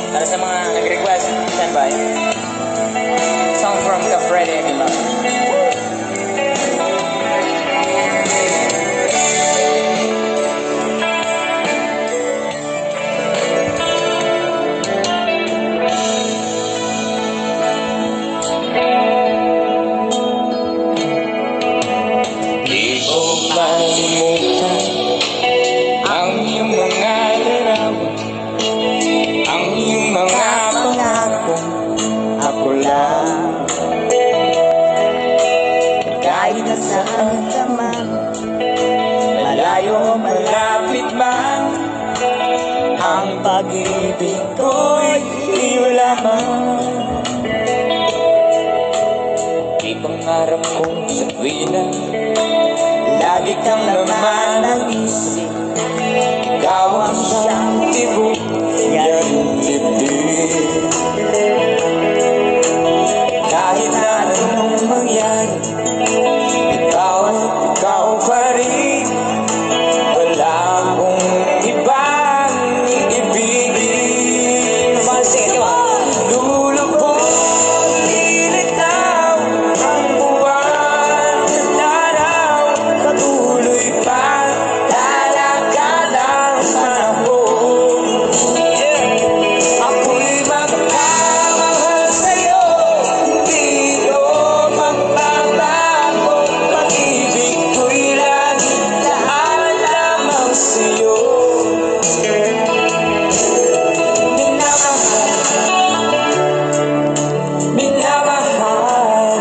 Para sa mga nag-request, stand by. Song from Kafrede Aguilar. Di ko malimutan ang iyong mga larawan, ang iyong mga pangako. Ako lang, kahit nasaan ka man, malayo o malapit man, ang pag-ibig ko'y iyo lamang. Di pangarap kong sa tuwina lagi kang laman ng isip, ikaw ang siyang tibok ng dibdib. Kahit na anong mangyari, ikaw at ikaw pa rin. Wala akong ibang ibigin. Lulubog, lilitaw ang buwan at araw, patuloy pa lalakad ang panahon. Ako'y magmamahal sa'yo, di ko magbabago. Pag-ibig ko'y laging daan lamang sa'yo. Minamahal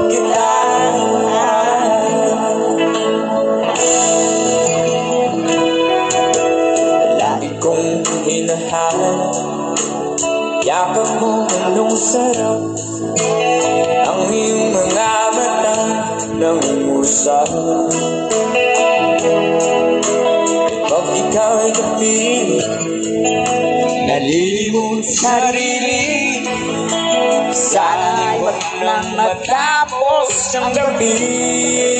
kita. Lagi kong hinahanap yakap mo anong sarap, ang iyong mga mata ng usap. Pag ikaw ay kapiling, nalilimon sarili. Sana'y wag nang matapos ang gabi.